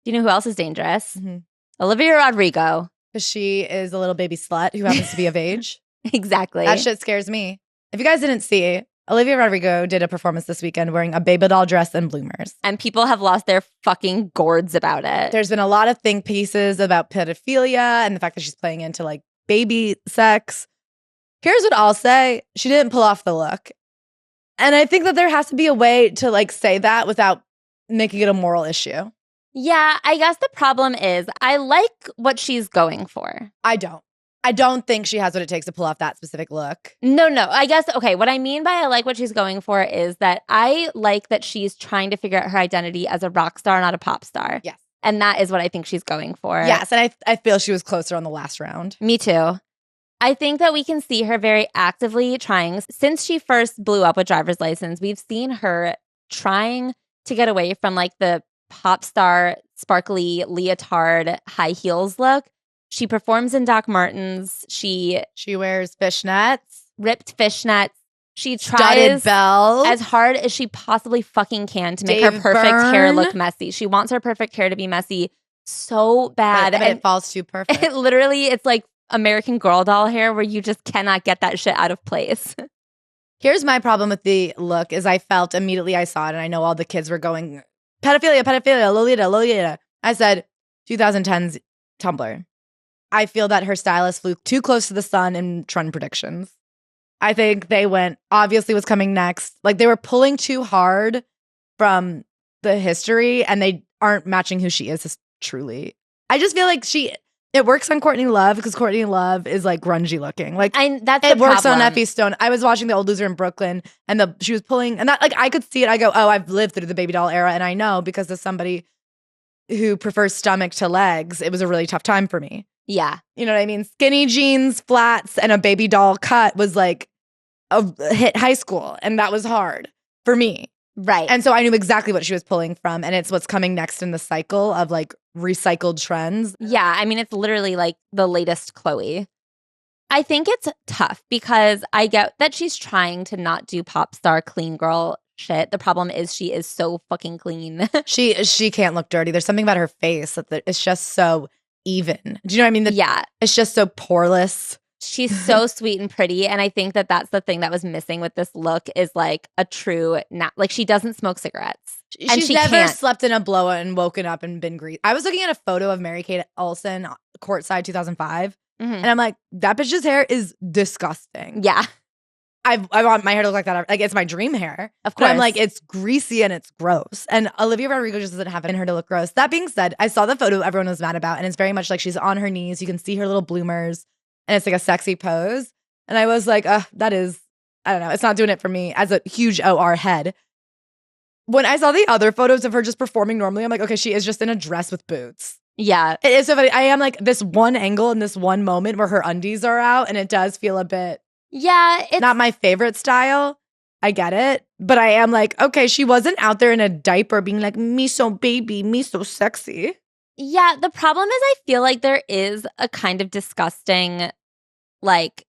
Do you know who else is dangerous? Mhm. Olivia Rodrigo. Because she is a little baby slut who happens to be of age. Exactly. That shit scares me. If you guys didn't see, Olivia Rodrigo did a performance this weekend wearing a babydoll dress and bloomers. And people have lost their fucking gourds about it. There's been a lot of think pieces about pedophilia and the fact that she's playing into like baby sex. Here's what I'll say. She didn't pull off the look. And I think that there has to be a way to like say that without making it a moral issue. Yeah, I guess the problem is I like what she's going for. I don't think she has what it takes to pull off that specific look. No. I guess, okay, what I mean by I like what she's going for is that I like that she's trying to figure out her identity as a rock star, not a pop star. Yes. And that is what I think she's going for. Yes, and I feel she was closer on the last round. Me too. I think that we can see her very actively trying. Since she first blew up with Driver's License, we've seen her trying to get away from like the pop star, sparkly leotard, high heels look. She performs in Doc Martens. She wears fishnets, ripped fishnets. She studded tries bells as hard as she possibly fucking can to make Dave her perfect hair Byrne. look messy. She wants her perfect hair to be messy so bad. but And it falls too perfect. it's like American Girl doll hair where you just cannot get that shit out of place. Here's my problem with the look is I felt immediately I saw it and I know all the kids were going, pedophilia, Lolita. I said, 2010's Tumblr. I feel that her stylist flew too close to the sun in trend predictions. I think they went, obviously what's coming next. Like they were pulling too hard from the history and they aren't matching who she is truly. I just feel like it works on Courtney Love because Courtney Love is like grungy looking. Like it works problem. on Effie Stone. I was watching The Old Loser in Brooklyn and she was pulling and that like I could see it. I go, oh, I've lived through the baby doll era and I know because as somebody who prefers stomach to legs, it was a really tough time for me. Yeah. You know what I mean? Skinny jeans, flats, and a baby doll cut was like a hit high school. And that was hard for me. Right. And so I knew exactly what she was pulling from. And it's what's coming next in the cycle of like recycled trends. Yeah. I mean, it's literally like the latest Chloe. I think it's tough because I get that she's trying to not do pop star clean girl shit. The problem is she is so fucking clean. She can't look dirty. There's something about her face that it's just so even. Do you know what I mean? Yeah. It's just so poreless. She's so sweet and pretty. And I think that that's the thing that was missing with this look is like a true, like she doesn't smoke cigarettes. And She's she never can't. slept in a blowout and woken up and been greased. I was looking at a photo of Mary-Kate Olsen courtside 2005. Mhm. And I'm like, that bitch's hair is disgusting. Yeah. I want my hair to look like that. Like, it's my dream hair. Of But course. I'm like, it's greasy and it's gross. And Olivia Rodrigo just doesn't have it in her to look gross. That being said, I saw the photo everyone was mad about, and it's very much like she's on her knees. You can see her little bloomers, and it's like a sexy pose. And I was like, that is, I don't know. It's not doing it for me as a huge OR head. When I saw the other photos of her just performing normally, I'm like, okay, she is just in a dress with boots. Yeah. It is so funny. I am like this one angle in this one moment where her undies are out, and it does feel a bit Yeah. It's not my favorite style. I get it. But I am like, okay, she wasn't out there in a diaper being like, me so baby, me so sexy. Yeah, the problem is I feel like there is a kind of disgusting, like,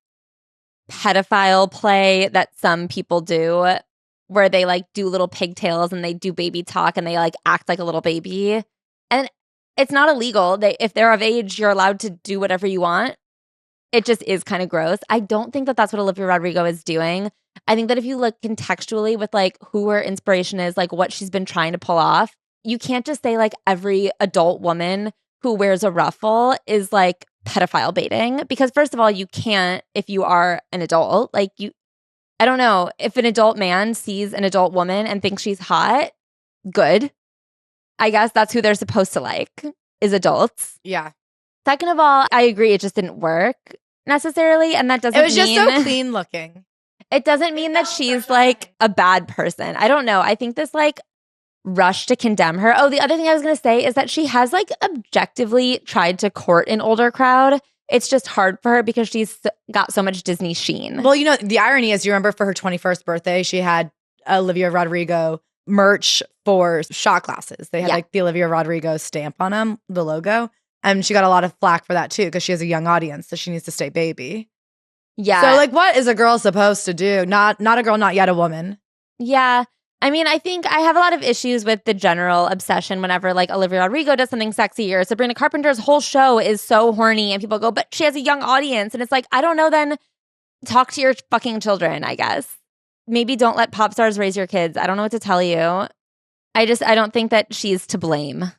pedophile play that some people do where they, like, do little pigtails and they do baby talk and they, like, act like a little baby. And it's not illegal. If they're of age, you're allowed to do whatever you want. It just is kind of gross. I don't think that that's what Olivia Rodrigo is doing. I think that if you look contextually with, like, who her inspiration is, like, what she's been trying to pull off, you can't just say like every adult woman who wears a ruffle is like pedophile baiting because first of all, you can't if you are an adult. Like I don't know, if an adult man sees an adult woman and thinks she's hot, good. I guess that's who they're supposed to like is adults. Yeah. Second of all, I agree it just didn't work necessarily. And that doesn't It was just mean so clean looking. it doesn't mean that she's like a bad person. I don't know. I think this like rush to condemn her. Oh, the other thing I was going to say is that she has like objectively tried to court an older crowd. It's just hard for her because she's got so much Disney sheen. Well, you know, the irony is you remember for her 21st birthday, she had Olivia Rodrigo merch for shot glasses. They had like the Olivia Rodrigo stamp on them, the logo. And she got a lot of flack for that too because she has a young audience, so she needs to stay baby. Yeah. So like what is a girl supposed to do? Not a girl, not yet a woman. Yeah. I mean, I think I have a lot of issues with the general obsession whenever like Olivia Rodrigo does something sexy or Sabrina Carpenter's whole show is so horny and people go, but she has a young audience. And it's like, I don't know, then talk to your fucking children, I guess. Maybe don't let pop stars raise your kids. I don't know what to tell you. I don't think that she's to blame.